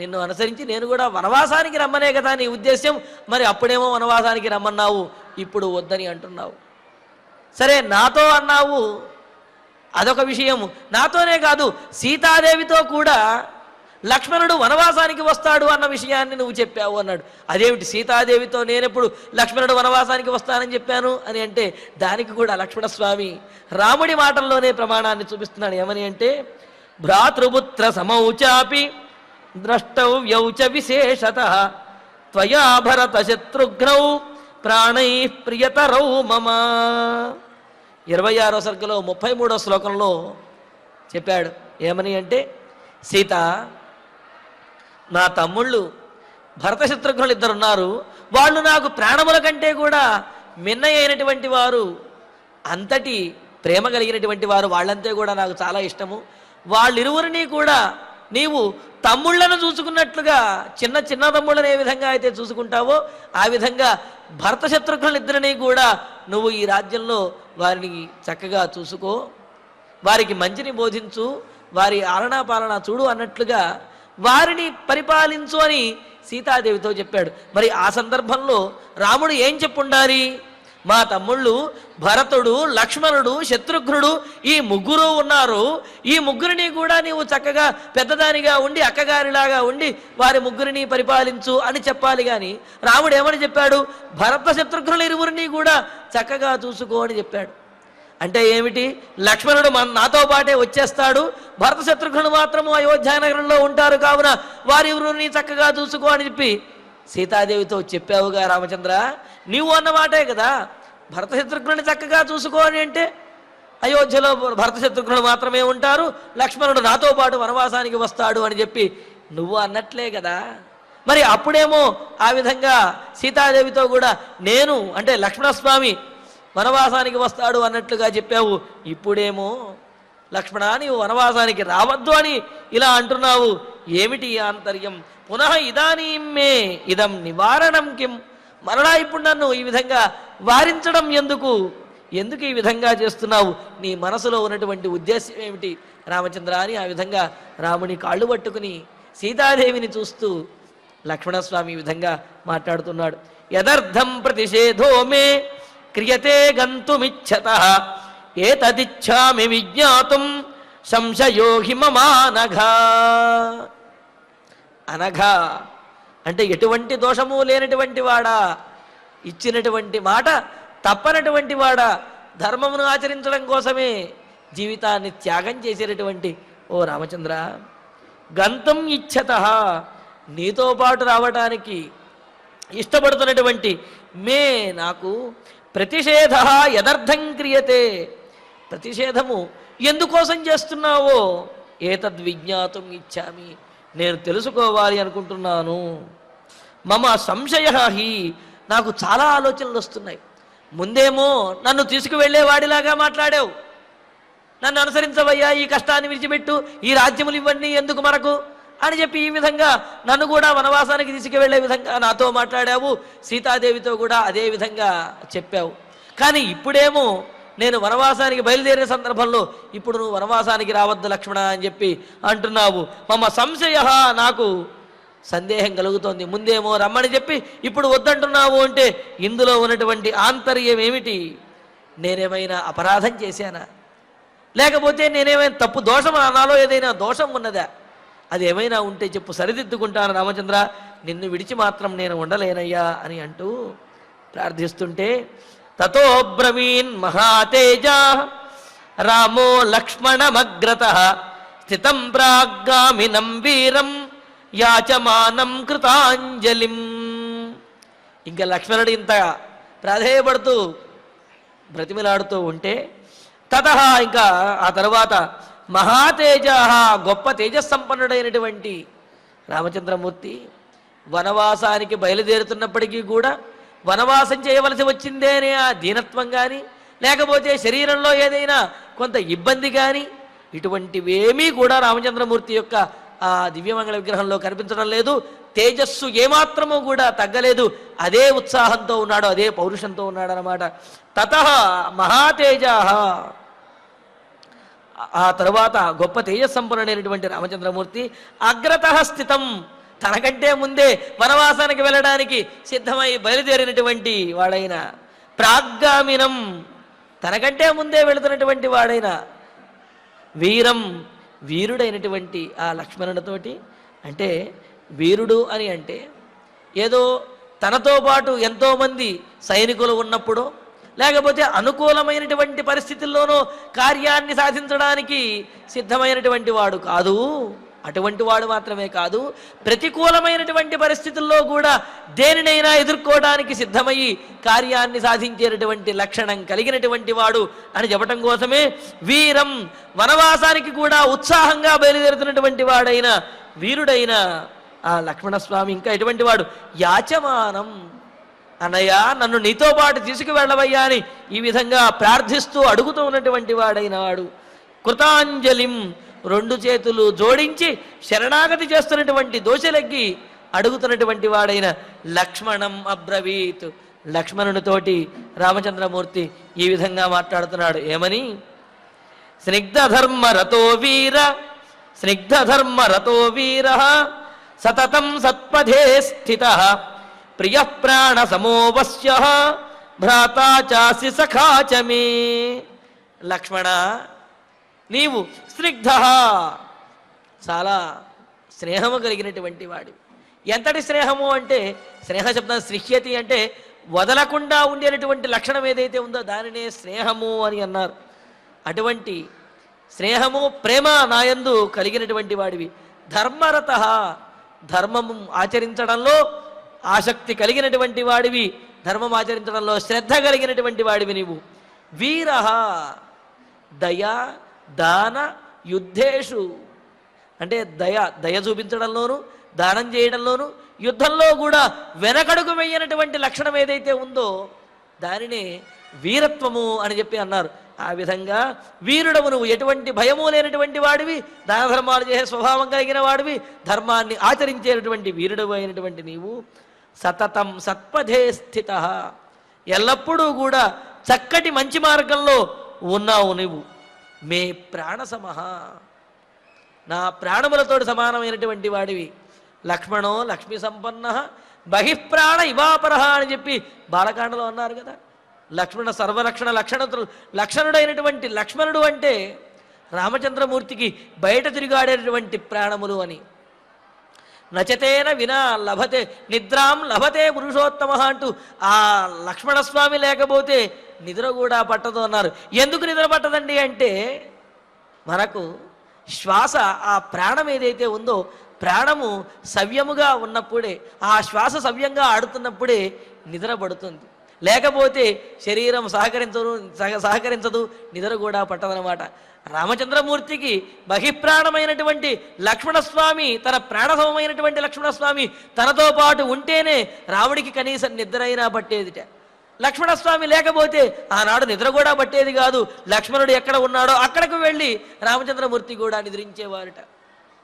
నిన్ను అనుసరించి నేను కూడా వనవాసానికి రమ్మనే కదా నీ ఉద్దేశ్యం. మరి అప్పుడేమో వనవాసానికి రమ్మన్నావు, ఇప్పుడు వద్దని అంటున్నావు. సరే నాతో అన్నావు, అదొక విషయము. నాతోనే కాదు, సీతాదేవితో కూడా లక్ష్మణుడు వనవాసానికి వస్తాడు అన్న విషయాన్ని నువ్వు చెప్పావు అన్నాడు. అదేమిటి, సీతాదేవితో నేనెప్పుడు లక్ష్మణుడు వనవాసానికి వస్తానని చెప్పాను అని అంటే దానికి కూడా లక్ష్మణస్వామి రాముడి మాటల్లోనే ప్రమాణాన్ని చూపిస్తున్నాడు. ఏమని అంటే, భ్రాతృపుత్ర సమౌచాపి ద్రష్టవ్యౌ చ విశేషతః త్వయా భరత శత్రుఘ్నౌ ప్రాణై ప్రియతరౌ మమ. 26వ సర్గలో 33వ శ్లోకంలో చెప్పాడు. ఏమని అంటే, సీత, నా తమ్ముళ్ళు భరత శత్రుఘ్నులు ఇద్దరున్నారు, వాళ్ళు నాకు ప్రాణముల కంటే కూడా మిన్న అయినటువంటి వారు, అంతటి ప్రేమ కలిగినటువంటి వారు, వాళ్ళంతే కూడా నాకు చాలా ఇష్టము. వాళ్ళిరువురిని కూడా నీవు తమ్ముళ్లను చూసుకున్నట్లుగా, చిన్న తమ్ముళ్ళని ఏ విధంగా అయితే చూసుకుంటావో ఆ విధంగా భరత శత్రుఘ్నులిద్దరినీ కూడా నువ్వు ఈ రాజ్యంలో వారిని చక్కగా చూసుకో, వారికి మంచిని బోధించు, వారి ఆలనా పాలన చూడు అన్నట్లుగా వారిని పరిపాలించు అని సీతాదేవితో చెప్పాడు. మరి ఆ సందర్భంలో రాముడు ఏం చెప్పుండాలి? మా తమ్ముళ్ళు భరతుడు, లక్ష్మణుడు, శత్రుఘ్నుడు ఈ ముగ్గురు ఉన్నారు, ఈ ముగ్గురిని కూడా నీవు చక్కగా పెద్దదానిగా ఉండి, అక్కగారిలాగా ఉండి వారి ముగ్గురిని పరిపాలించు అని చెప్పాలి. కానీ రాముడు ఏమని చెప్పాడు? భరత శత్రుఘ్నులు ఇరువురిని కూడా చక్కగా చూసుకో అని చెప్పాడు. అంటే ఏమిటి? లక్ష్మణుడు నాతో పాటే వచ్చేస్తాడు, భరత శత్రుఘ్నుడు మాత్రము అయోధ్యానగరంలో ఉంటారు, కావున వారివరుని చక్కగా చూసుకో అని చెప్పి సీతాదేవితో చెప్పావుగా రామచంద్ర. నీవు అన్నమాటే కదా, భరత శత్రుఘ్నుడిని చక్కగా చూసుకో అని. అంటే అయోధ్యలో భరత శత్రుఘ్నుడు మాత్రమే ఉంటారు, లక్ష్మణుడు నాతో పాటు వనవాసానికి వస్తాడు అని చెప్పి నువ్వు అన్నట్లే కదా. మరి అప్పుడేమో ఆ విధంగా సీతాదేవితో కూడా నేను అంటే లక్ష్మణస్వామి వనవాసానికి వస్తాడు అన్నట్లుగా చెప్పావు. ఇప్పుడేమో లక్ష్మణ నీవు వనవాసానికి రావద్దు అని ఇలా అంటున్నావు. ఏమిటి ఆంతర్యం? పునః ఇదానీమే ఇదం నివారణం కిం? మరలా ఇప్పుడు నన్ను ఈ విధంగా వారించడం ఎందుకు? ఎందుకు ఈ విధంగా చేస్తున్నావు? నీ మనసులో ఉన్నటువంటి ఉద్దేశం ఏమిటి రామచంద్ర అని ఆ విధంగా రాముని కాళ్ళు పట్టుకుని సీతాదేవిని చూస్తూ లక్ష్మణస్వామి ఈ విధంగా మాట్లాడుతున్నాడు. యదర్థం ప్రతిషేధో మే క్రియతే గంతుమిచ్చతః ఏతదిచ్ఛామి విజ్ఞాతుం సంశయో హి మమానఘా. అనఘా అంటే ఎటువంటి దోషము లేనటువంటి వాడా, ఇచ్చినటువంటి మాట తప్పనటువంటి వాడా, ధర్మమును ఆచరించడం కోసమే జీవితాన్ని త్యాగం చేసేటటువంటి ఓ రామచంద్ర, గంతం ఇచ్చతః నీతో పాటు రావటానికి ఇష్టపడుతున్నటువంటి మే నాకు ప్రతిషేధ యదర్థం క్రియతే, ప్రతిషేధము ఎందుకోసం చేస్తున్నావో ఏతద్విజ్ఞాతుం ఇచ్చామి నేను తెలుసుకోవాలి అనుకుంటున్నాను. మమ సంశయ హి నాకు చాలా ఆలోచనలు వస్తున్నాయి. ముందేమో నన్ను తీసుకువెళ్ళేవాడిలాగా మాట్లాడావు, నన్ను అనుసరించవయ్యా, ఈ కష్టాన్ని విడిచిపెట్టు, ఈ రాజ్యములు ఇవన్నీ ఎందుకు మనకు అని చెప్పి ఈ విధంగా నన్ను కూడా వనవాసానికి తీసుకువెళ్లే విధంగా నాతో మాట్లాడావు. సీతాదేవితో కూడా అదే విధంగా చెప్పావు. కానీ ఇప్పుడేమో నేను వనవాసానికి బయలుదేరిన సందర్భంలో ఇప్పుడు నువ్వు వనవాసానికి రావద్దు లక్ష్మణ అని చెప్పి అంటున్నావు. మమ సంశయ నాకు సందేహం కలుగుతోంది. ముందేమో రమ్మని చెప్పి ఇప్పుడు వద్దంటున్నావు అంటే ఇందులో ఉన్నటువంటి ఆంతర్యం ఏమిటి? నేనేమైనా అపరాధం చేశానా? లేకపోతే నేనేమైనా తప్పు దోషం, నాలో ఏదైనా దోషం ఉన్నదా? అది ఏమైనా ఉంటే చెప్పు, సరిదిద్దుకుంటాను రామచంద్ర, నిన్ను విడిచి మాత్రం నేను ఉండలేనయ్యా అని అంటూ ప్రార్థిస్తుంటే తతో బ్రవీన్ మహాతేజ రామో లక్ష్మణమగ్రతః స్థితం ప్రాగ్గామినం వీరం యాచమానం కృతాంజలిం. ఇంకా లక్ష్మణుడు ఇంత ప్రాధేయపడుతూ బ్రతిమిలాడుతూ ఉంటే తతః ఇంకా ఆ తర్వాత మహాతేజ గొప్ప తేజస్సంపన్నుడైనటువంటి రామచంద్రమూర్తి వనవాసానికి బయలుదేరుతున్నప్పటికీ కూడా వనవాసం చేయవలసి వచ్చిందే అనే ఆ దీనత్వం కానీ, లేకపోతే శరీరంలో ఏదైనా కొంత ఇబ్బంది కానీ, ఇటువంటివేమీ కూడా రామచంద్రమూర్తి యొక్క ఆ దివ్యమంగళ విగ్రహంలో కనిపించడం లేదు. తేజస్సు ఏమాత్రమూ కూడా తగ్గలేదు. అదే ఉత్సాహంతో ఉన్నాడు, అదే పౌరుషంతో ఉన్నాడు అన్నమాట. తతః మహాతేజ ఆ తరువాత గొప్ప తేజస్సంపన్నుడైనటువంటి రామచంద్రమూర్తి అగ్రతః స్థితం తనకంటే ముందే వనవాసానికి వెళ్ళడానికి సిద్ధమై బయలుదేరినటువంటి వాడైన, ప్రాగ్గామినం తనకంటే ముందే వెళుతున్నటువంటి వాడైన, వీరం వీరుడైనటువంటి ఆ లక్ష్మణుడితోటి. అంటే వీరుడు అని అంటే ఏదో తనతో పాటు ఎంతోమంది సైనికులు ఉన్నప్పుడు, లేకపోతే అనుకూలమైనటువంటి పరిస్థితుల్లోనూ కార్యాన్ని సాధించడానికి సిద్ధమైనటువంటి వాడు కాదు. అటువంటి వాడు మాత్రమే కాదు, ప్రతికూలమైనటువంటి పరిస్థితుల్లో కూడా దేనినైనా ఎదుర్కోవడానికి సిద్ధమయ్యి కార్యాన్ని సాధించేటటువంటి లక్షణం కలిగినటువంటి వాడు అని చెప్పటం కోసమే వీరం వనవాసానికి కూడా ఉత్సాహంగా బయలుదేరుతున్నటువంటి వాడైన వీరుడైన ఆ లక్ష్మణస్వామి ఇంకా ఎటువంటి వాడు? యాచమానం అన్నయ్య నన్ను నీతో పాటు తీసుకువెళ్ళవయ్యా అని ఈ విధంగా ప్రార్థిస్తూ అడుగుతూ ఉన్నటువంటి వాడైన వాడు. కృతాంజలిం రెండు చేతులు జోడించి శరణాగతి చేస్తున్నటువంటి దోషలెగ్గి అడుగుతున్నటువంటి వాడైన లక్ష్మణం అబ్రవీత్. లక్ష్మణునితోటి రామచంద్రమూర్తి ఈ విధంగా మాట్లాడుతున్నాడు. ఏమని? స్నిగ్ధధర్మరతో వీర సతతం సత్పథే స్థితః ప్రియః ప్రాణ సమోవస్య భ్రాతా చాసి సఖా చ మే. లక్ష్మణ నీవు స్నిగ్ధ చాలా స్నేహము కలిగినటువంటి వాడు. ఎంతటి స్నేహము అంటే, స్నేహ శబ్దం స్నిహ్యతి అంటే వదలకుండా ఉండేటటువంటి లక్షణం ఏదైతే ఉందో దానినే స్నేహము అని అన్నారు. అటువంటి స్నేహము ప్రేమ నాయందు కలిగినటువంటి వాడివి. ధర్మరత, ధర్మము ఆచరించడంలో ఆసక్తి కలిగినటువంటి వాడివి, ధర్మం ఆచరించడంలో శ్రద్ధ కలిగినటువంటి వాడివి నీవు. వీర, దయ, దాన, యుద్ధేషు అంటే దయ చూపించడంలోను, దానం చేయడంలోను, యుద్ధంలో కూడా వెనకడుగు వేయనటువంటి లక్షణం ఏదైతే ఉందో దానినే వీరత్వము అని చెప్పి అన్నారు. ఆ విధంగా వీరుడవు నువ్వు, ఎటువంటి భయము లేనటువంటి వాడివి, దాన ధర్మాలు చేసే స్వభావం కలిగిన వాడివి, ధర్మాన్ని ఆచరించేటటువంటి వీరుడవు అయినటువంటి నీవు. సతతం సత్పథే స్థిత, ఎల్లప్పుడూ కూడా చక్కటి మంచి మార్గంలో ఉన్నావు నువ్వు. మే ప్రాణసమః, నా ప్రాణములతోటి సమానమైనటువంటి వాడివి. లక్ష్మణో లక్ష్మీ సంపన్న బహిఃప్రాణ ఇవాపరః అని చెప్పి బాలకాండలో అన్నారు కదా. లక్ష్మణ సర్వలక్షణ లక్షణుడైనటువంటి లక్ష్మణుడు అంటే రామచంద్రమూర్తికి బయట తిరిగాడేటటువంటి ప్రాణములు అని. నచతేన వినా లభతే నిద్రాం లభతే పురుషోత్తమ అంటూ ఆ లక్ష్మణస్వామి లేకపోతే నిద్ర కూడా పట్టదు అన్నారు. ఎందుకు నిద్ర పట్టదండి అంటే మనకు శ్వాస, ఆ ప్రాణం ఏదైతే ఉందో ప్రాణము సవ్యముగా ఉన్నప్పుడే, ఆ శ్వాస సవ్యంగా ఆడుతున్నప్పుడే నిద్ర పడుతుంది. లేకపోతే శరీరం సహకరించదు, నిద్ర కూడా పట్టదనమాట. రామచంద్రమూర్తికి బహిప్రాణమైనటువంటి లక్ష్మణస్వామి, తన ప్రాణసమమైనటువంటి లక్ష్మణస్వామి తనతో పాటు ఉంటేనే రాముడికి కనీసం నిద్రైనా పట్టేదిట. లక్ష్మణస్వామి లేకపోతే ఆనాడు నిద్ర కూడా పట్టేది కాదు. లక్ష్మణుడు ఎక్కడ ఉన్నాడో అక్కడకు వెళ్ళి రామచంద్రమూర్తి కూడా నిద్రించేవారుట.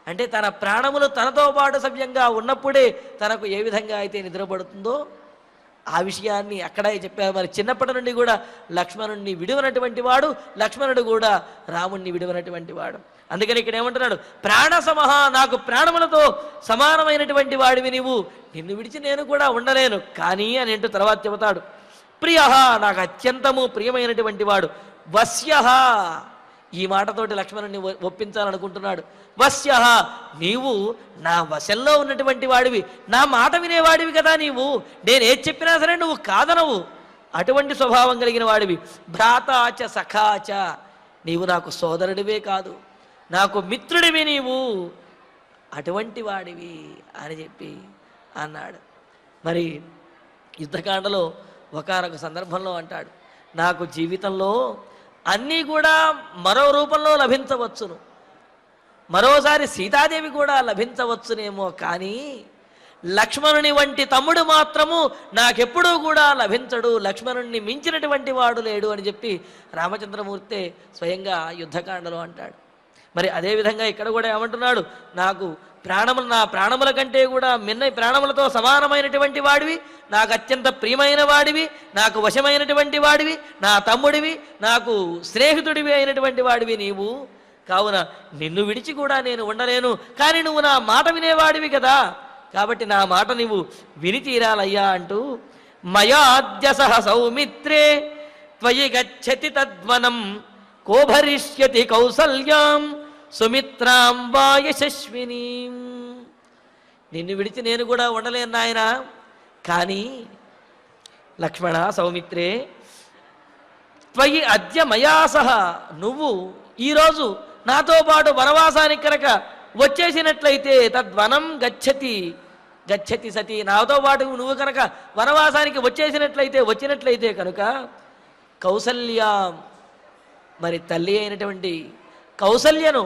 అంటే తన ప్రాణములు తనతో పాటు సవ్యంగా ఉన్నప్పుడే తనకు ఏ విధంగా అయితే నిద్రపడుతుందో ఆ విషయాన్ని అక్కడే చెప్పారు. మరి చిన్నప్పటి నుండి కూడా లక్ష్మణుడిని విడువనటువంటి వాడు, లక్ష్మణుడు కూడా రాముణ్ణి విడువనటువంటి వాడు. అందుకని ఇక్కడ ఏమంటున్నాడు, ప్రాణసమః, నాకు ప్రాణములతో సమానమైనటువంటి వాడివి నీవు, నిన్ను విడిచి నేను కూడా ఉండలేను కానీ అని అంటూ తర్వాత చెబుతాడు. ప్రియ, నాకు అత్యంతము ప్రియమైనటువంటి వాడు. వశ్య, ఈ మాటతోటి లక్ష్మణుని ఒప్పించాలనుకుంటున్నాడు. వశ్య, నీవు నా వశంలో ఉన్నటువంటి వాడివి, నా మాట వినేవాడివి కదా నీవు, నేను ఏది చెప్పినా సరే నువ్వు కాదనవు, అటువంటి స్వభావం కలిగిన వాడివి. భ్రాతాచ సఖాచ, నీవు నాకు సోదరుడివే కాదు, నాకు మిత్రుడివి నీవు, అటువంటి వాడివి అని చెప్పి అన్నాడు. మరి యుద్ధకాండలో ఒకానొక సందర్భంలో అంటాడు, నాకు జీవితంలో అన్నీ కూడా మరో రూపంలో లభించవచ్చును, మరోసారి సీతాదేవి కూడా లభించవచ్చునేమో, కానీ లక్ష్మణుని వంటి తమ్ముడు మాత్రము నాకెప్పుడూ కూడా లభించడు, లక్ష్మణుణ్ణి మించినటువంటి వాడు లేడు అని చెప్పి రామచంద్రమూర్తే స్వయంగా యుద్ధకాండలో అంటాడు. మరి అదేవిధంగా ఇక్కడ కూడా ఏమంటున్నాడు, నాకు ప్రాణములు, నా ప్రాణముల కంటే కూడా ప్రాణములతో సమానమైనటువంటి వాడివి, నాకు అత్యంత ప్రియమైన వాడివి, నాకు వశమైనటువంటి వాడివి, నా తమ్ముడివి, నాకు స్నేహితుడివి అయినటువంటి వాడివి నీవు. కావున నిన్ను విడిచి కూడా నేను ఉండలేను, కానీ నువ్వు నా మాట వినేవాడివి కదా, కాబట్టి నా మాట నువ్వు విని తీరాలయ్యా అంటూ మయాద్య సహ సౌమిత్రే త్వయి గచ్చతి తద్వనం కోభరిష్యతి కౌసల్యాం సుమిత్రాం వా యశస్వినీం. నిన్ను విడిచి నేను కూడా ఉండలేను నాయన, కానీ లక్ష్మణ సౌమిత్రే త్వయి అద్య మయా సహ, నువ్వు ఈరోజు నాతో పాటు వనవాసానికి కనుక వచ్చేసినట్లయితే తద్వనం గచ్చతి సతి, నాతో పాటు నువ్వు కనుక వనవాసానికి వచ్చినట్లయితే కనుక కౌసల్య, మరి తల్లి అయినటువంటి కౌసల్యను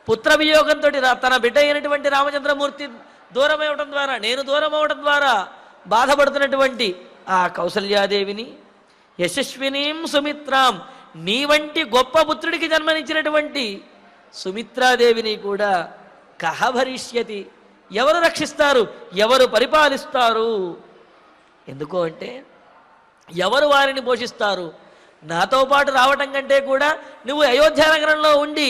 పుత్ర వియోగంతో తన బిడ్డ అయినటువంటి రామచంద్రమూర్తి దూరం అవ్వడం ద్వారా, నేను దూరం అవ్వడం ద్వారా బాధపడుతున్నటువంటి ఆ కౌసల్యాదేవిని, యశస్వినీం సుమిత్రాం, నీ వంటి గొప్ప పుత్రుడికి జన్మనిచ్చినటువంటి సుమిత్రాదేవిని కూడా కహ భరిష్యతి, ఎవరు రక్షిస్తారు, ఎవరు పరిపాలిస్తారు? ఎందుకు అంటే ఎవరు వారిని పోషిస్తారు? నాతో పాటు రావటం కంటే కూడా నువ్వు అయోధ్య నగరంలో ఉండి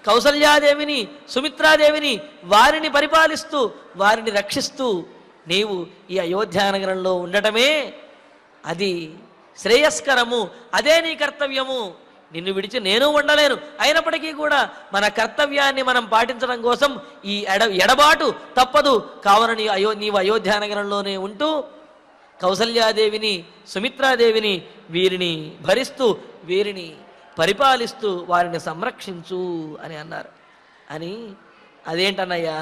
కౌసల్యాదేవిని, సుమిత్రాదేవిని, వారిని పరిపాలిస్తూ వారిని రక్షిస్తూ నీవు ఈ అయోధ్య నగరంలో ఉండటమే అది శ్రేయస్కరము, అదే నీ కర్తవ్యము. నిన్ను విడిచి నేను ఉండలేను, అయినప్పటికీ కూడా మన కర్తవ్యాన్ని మనం పాటించడం కోసం ఈ ఎడబాటు తప్పదు. కావున నీవు అయోధ్య నగరంలోనే ఉంటూ కౌసల్యాదేవిని సుమిత్రాదేవిని వీరిని భరిస్తూ వీరిని పరిపాలిస్తూ వారిని సంరక్షించు అని అన్నారు. అని అదేంటన్నయ్యా,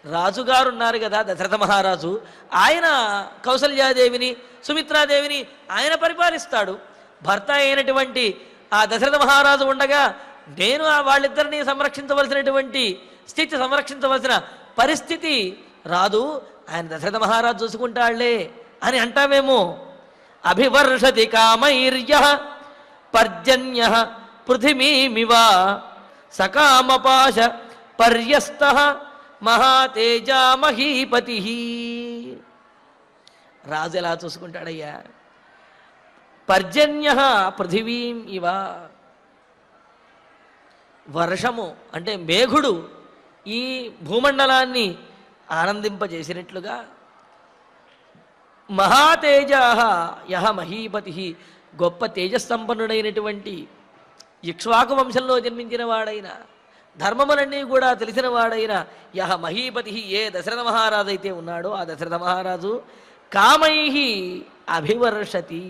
రాజుగారు ఉన్నారు కదా దశరథ మహారాజు, ఆయన కౌసల్యాదేవిని సుమిత్రాదేవిని ఆయన పరిపాలిస్తాడు. భర్త అయినటువంటి ఆ దశరథ మహారాజు ఉండగా నేను వాళ్ళిద్దరిని సంరక్షించవలసినటువంటి స్థితి, సంరక్షించవలసిన పరిస్థితి రాదు, ఆయన దశరథ మహారాజు చూసుకుంటాళ్లే అని అంటావేమో. అభివర్షతి కామైర్య పర్జన్య పృథివీమివ సకామపాశ పర్యస్త మహాతేజా మహీపతి. రాజు ఎలా చూసుకుంటాడయ్యా? పర్జన్య పృథివీం ఇవ, వర్షము అంటే మేఘుడు ఈ భూమండలాన్ని ఆనందింపజేసినట్లుగా, మహాతేజా యహ మహీపతి, గొప్ప తేజస్సంపన్నుడైనటువంటి ఇక్ష్వాకు వంశంలో జన్మించిన వాడైన ధర్మములన్నీ కూడా తెలిసిన వాడైన యహ మహీపతి, ఏ దశరథ మహారాజు అయితే ఉన్నాడో ఆ దశరథ మహారాజు కామై అభివర్షతి,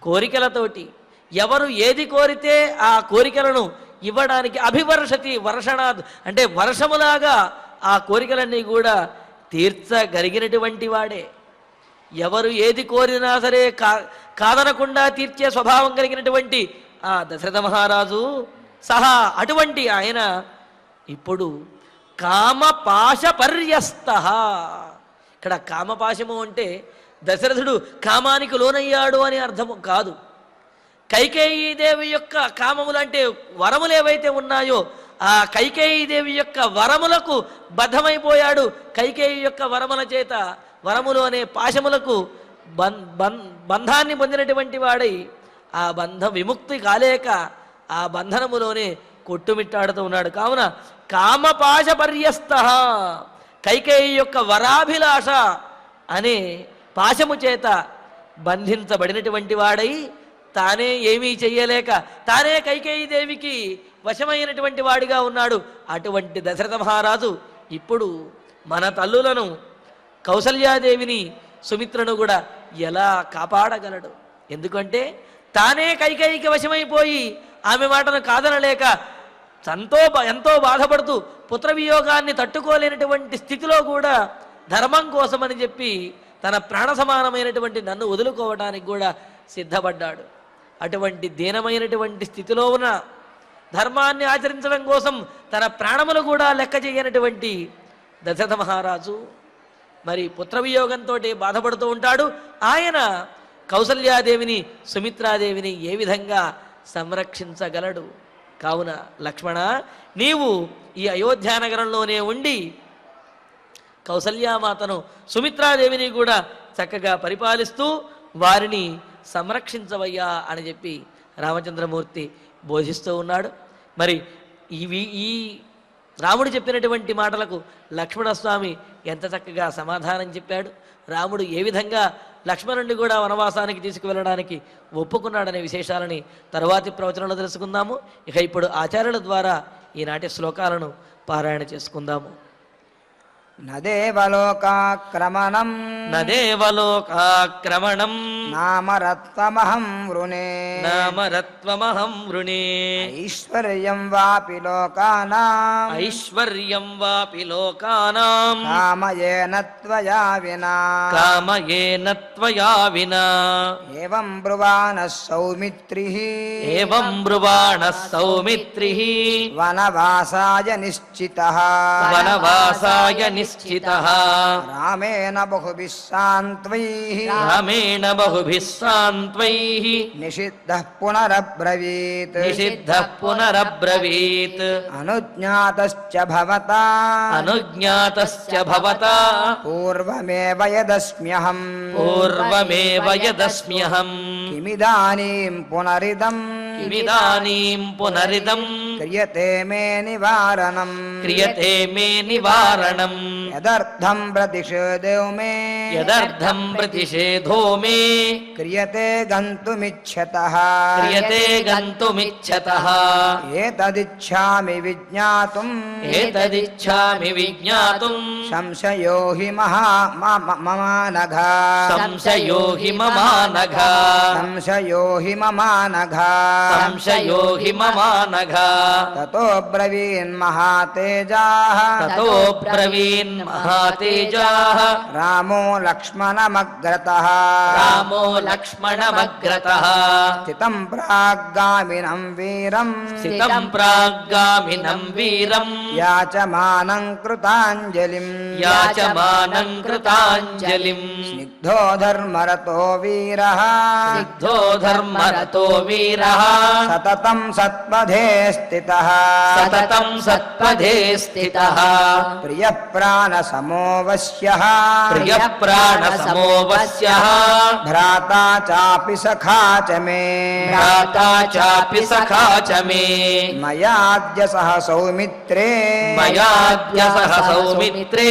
కోరికలతోటి ఎవరు ఏది కోరితే ఆ కోరికలను ఇవ్వడానికి, అభివర్షతి వర్షణాద్ అంటే వర్షములాగా ఆ కోరికలన్నీ కూడా తీర్చగలిగినటువంటి వాడే. ఎవరు ఏది కోరినా సరే కాదనకుండా తీర్చే స్వభావం కలిగినటువంటి ఆ దశరథ మహారాజు సహా అటువంటి ఆయన ఇప్పుడు కామపాశ పర్యస్త. ఇక్కడ కామపాశము అంటే దశరథుడు కామానికి లోనయ్యాడు అని అర్థము కాదు. కైకేయీదేవి యొక్క కామములు అంటే వరములు ఏవైతే ఉన్నాయో ఆ కైకేయీదేవి యొక్క వరములకు బద్ధమైపోయాడు. కైకేయి యొక్క వరముల చేత, వరములు అనే పాశములకు బంధాన్ని పొందినటువంటి వాడై ఆ బంధ విముక్తి కాలేక ఆ బంధనములోనే కొట్టుమిట్టాడుతూ ఉన్నాడు. కావున కామపాశ పర్యస్త, కైకేయి యొక్క వరాభిలాష అనే పాశము చేత బంధించబడినటువంటి వాడై తానే ఏమీ చెయ్యలేక తానే కైకేయీదేవికి వశమైనటువంటి వాడిగా ఉన్నాడు. అటువంటి దశరథ మహారాజు ఇప్పుడు మన తల్లులను కౌసల్యాదేవిని సుమిత్రను కూడా ఎలా కాపాడగలడు? ఎందుకంటే తానే కైకేయికి వశమైపోయి ఆమె మాటను కాదనలేక ఎంతో బాధపడుతూ పుత్రవియోగాన్ని తట్టుకోలేనటువంటి స్థితిలో కూడా ధర్మం కోసమని చెప్పి తన ప్రాణ సమానమైనటువంటి నన్ను వదులుకోవడానికి కూడా సిద్ధపడ్డాడు. అటువంటి దీనమైనటువంటి స్థితిలో ఉన్న ధర్మాన్ని ఆచరించడం కోసం తన ప్రాణములు కూడా లెక్క చేయనటువంటి దశరథ మహారాజు మరి పుత్రవియోగంతో బాధపడుతూ ఉంటాడు. ఆయన కౌసల్యాదేవిని సుమిత్రాదేవిని ఏ విధంగా సంరక్షించగలడు? కావున లక్ష్మణ, నీవు ఈ అయోధ్యానగరంలోనే ఉండి కౌసల్యామాతను సుమిత్రాదేవిని కూడా చక్కగా పరిపాలిస్తూ వారిని సంరక్షించవయ్యా అని చెప్పి రామచంద్రమూర్తి బోధిస్తూ ఉన్నాడు. మరి ఈ రాముడు చెప్పినటువంటి మాటలకు లక్ష్మణస్వామి ఎంత చక్కగా సమాధానం చెప్పాడు. రాముడు ఏ విధంగా లక్ష్మణుడిని కూడా వనవాసానికి తీసుకువెళ్ళడానికి ఒప్పుకున్నాడనే విశేషాలని తరువాతి ప్రవచనంలో తెలుసుకుందాము. ఇక ఇప్పుడు ఆచార్యుల ద్వారా ఈనాటి శ్లోకాలను పారాయణ చేసుకుందాము. నదేవలోకాక్రమణం నామరత్వమహం వృణే ఐశ్వర్యం వాపి లోకానాం కామయేన త్వయా వినా ఏవం బ్రువాణః సౌమిత్రిః వనవాసాయ నిశ్చితః రామేణ బహుభిః సాంత్వైః నిషిద్ధః పునరబ్రవీత్ అనుజ్ఞాతశ్చ భవతా పూర్వమేవ యదస్మ్యహం కిమిదానీం పునరిదం క్రియతే మే నివారణం యదర్థం ప్రతిషేధో మే యదర్థం ప్రతిషేధో మే క్రియతే గంతుమిచ్చతః క్రియతే గంతుమిచ్చతః ఏతదిచ్ఛామి విజ్ఞాతుం ఏతదిచ్ఛామి విజ్ఞాతుం సంశయో హి మమానఘ సంశయో హి మమానఘ సంశయో హి మమానఘ సంశయో హి మమానఘ తతో బ్రవీన్ మహాతేజాః తతో బ్రవీన్ మహాతేజాః రామో లక్ష్మణమగ్రతః రామో లక్ష్మణమగ్రతః స్థితం ప్రాగ్గామినం వీరం స్థితం ప్రాగ్గామినం వీరం యాచమానం కృతాంజలిం యాచమానం కృతాంజలిం స్నిగ్ధో ధర్మరతో వీరః సిద్ధో ధర్మరతో వీరః సతతం సత్పథే స్థితః సతతం సత్పథే స్థితః ప్రియ ప్రాణ సమోవశ్యః ప్రియ ప్రాణ సమోవస్యః భ్రాతా చాపి సఖా చ మే భ్రాతా చాపి సఖా చ మే మయాద్య సహ సౌమిత్రే మయాద్య సహ సౌమిత్రే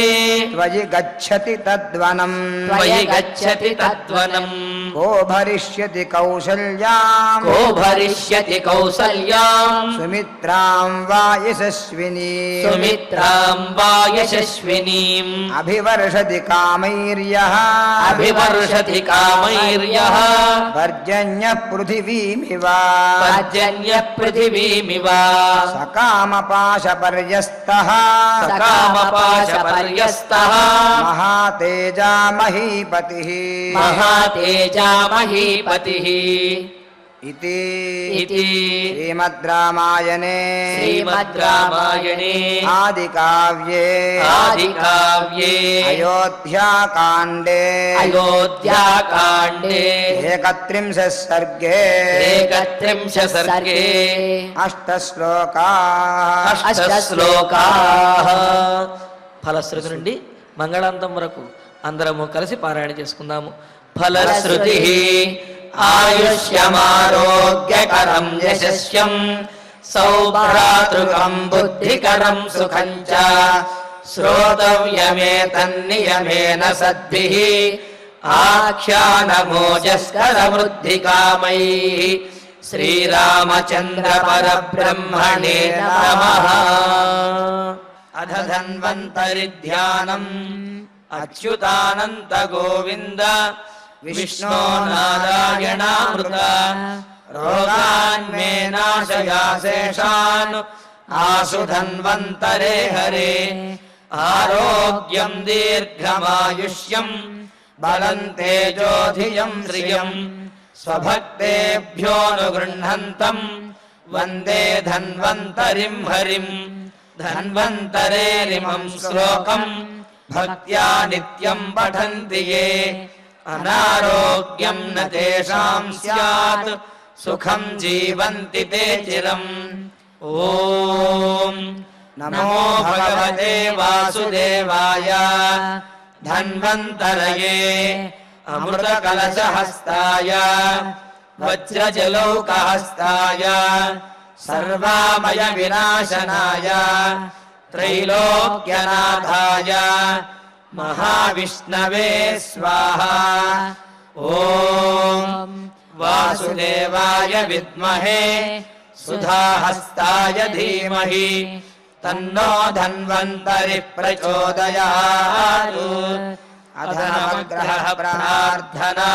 త్వయి గచ్చతి తద్వనం త్వయి గచ్చతి తద్వనం కో భరిష్యతి కౌసల్యాం కో భరిష్యతి కౌసల్యాం సుమిత్రాం వా యశస్వినీం సుమిత్రాం వా యశస్వినీం అభివర్షతి కామైర్యః అభివర్షతి కామైర్యః పర్జన్య పృథివీమివ పర్జన్య పృథివీమివ సకామపాశపర్యస్తః సకామపాశపర్యస్తః మహాతేజా మహీపతిః మహాతేజా మహీపతిః ఇతి ఇతి శ్రీమద్ రామాయణే శ్రీమద్ రామాయణే ఆదికావ్యే ఆదికావ్యే అయోధ్యాకాండే అయోధ్యాకాండే ఏకత్రింశः సర్గే ఏకత్రింశ సర్గే అష్టశ్లోకాः అష్టశ్లోకాః. ఫలశ్రుతి నుండి మంగళాంతం వరకు అందరము కలిసి పారాయణ చేసుకుందాము. ఫలశ్రుతి ఆయుష్యమారోగ్యకరం యశస్యం సౌభ్రాతృకం బుద్ధికరం సుఖం చ శ్రోతవ్యమేతన్నియమేన సద్భిః ఆఖ్యానమోజస్కరవృద్ధికామైః శ్రీరామచంద్ర పరబ్రహ్మణే నమః. అధ ధన్వంతరి ధ్యానం అచ్యుతానంత గోవింద విష్ణో నారాయణామృత రోగాన్మే నాశయాశేషాన్ ఆశు ధన్వంతరే హరే ఆరోగ్యం దీర్ఘమాయుష్యం బలం తేజోధియం శ్రియం స్వభక్తేభ్యోనుగృహంతం వందే ధన్వంతరిం హరిం ధన్వంతరేరిమం శ్లోకం భక్త్యా నిత్యం పఠంతి యే అనారోగ్యం న తేషాం స్యాత్ సుఖం జీవంతి తే చిరం. ఓం నమో భగవతే వాసుదేవాయ ధన్వంతరయే అమృతకలశహస్తాయ వజ్రజలౌకహస్తాయ సర్వామయ వినాశనాయ త్రైలోక్యనాథాయ మహావిష్ణవే స్వాహా. ఓం వాసుదేవాయ విద్మహే సుధాహస్తాయ ధీమహి తన్నో ధన్వంతరి ప్రచోదయాత్. అథ నవగ్రహ ప్రార్థనా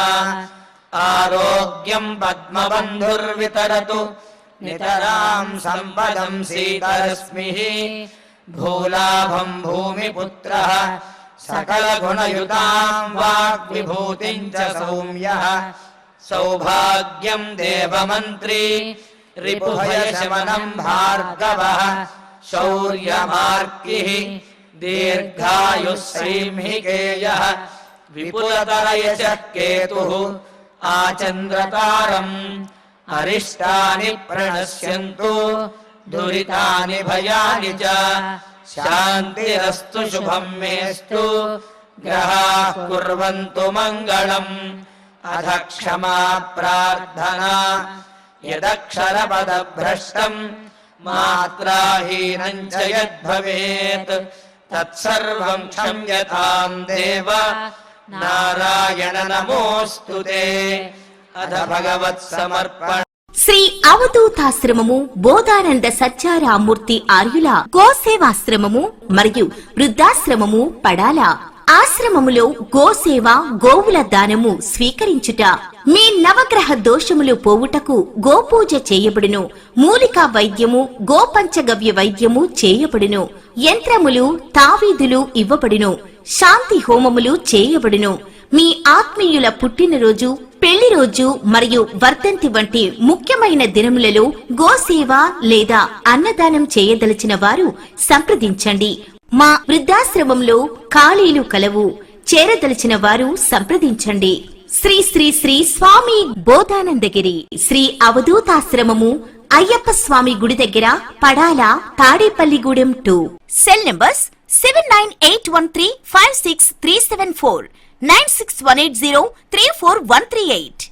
ఆరోగ్యం పద్మబంధుర్వితరతు నితరాం సంపదం సీతరశ్మిః భూలాభం భూమిపుత్రః సకలగుణయుతాం వాగ్విభూతిం చ సౌమ్యః సౌభాగ్యం దేవమంత్రీ రిపుభయశమనం భార్గవః శౌర్యమార్కిః దీర్ఘాయుః శ్రీంహికేయః విపులతరయశః కేతుః ఆచంద్రతారం అరిష్టాని ప్రణశ్యంతు దురితాని భయాని చ శాంతిరస్తు శుభం మేస్తు గ్రహాః కుర్వంతు మంగళం. అథ క్షమా ప్రార్థనా యదక్షరపదభ్రష్టం మాత్రాహీనం చ యద్భవేత్ తత్సర్వం క్షమ్యతాం దేవ నారాయణ నమోస్తుతే. అథ భగవత్ సమర్పణ. శ్రీ అవధూతాశ్రమము బోధానంద సత్యారామూర్తి ఆర్యుల గోసేవాశ్రమము మరియు వృద్ధాశ్రమము పడాల. ఆశ్రమములో గోసేవ గోవుల దానము స్వీకరించుట. మీ నవగ్రహ దోషములు పోవుటకు గోపూజ చేయబడును. మూలికా వైద్యము గోపంచగవ్య వైద్యము చేయబడును. యంత్రములు తావీదులు ఇవ్వబడును. శాంతి హోమములు చేయబడును. మీ ఆత్మీయుల పుట్టినరోజు పెళ్లి రోజు మరియు వర్ధంతి వంటి ముఖ్యమైన దినములలో గోసేవ లేదా అన్నదానం చేయదలిచిన వారు సంప్రదించండి. మా వృద్ధాశ్రమంలో ఖాళీలు కలవు. చేరదలిచిన వారు సంప్రదించండి. శ్రీ శ్రీ శ్రీ స్వామి బోధానందగిరి శ్రీ అవధూతాశ్రమము అయ్యప్ప స్వామి గుడి దగ్గర పడాల, తాడేపల్లిగూడెం 2. Cell numbers 7981356374, 96180341138.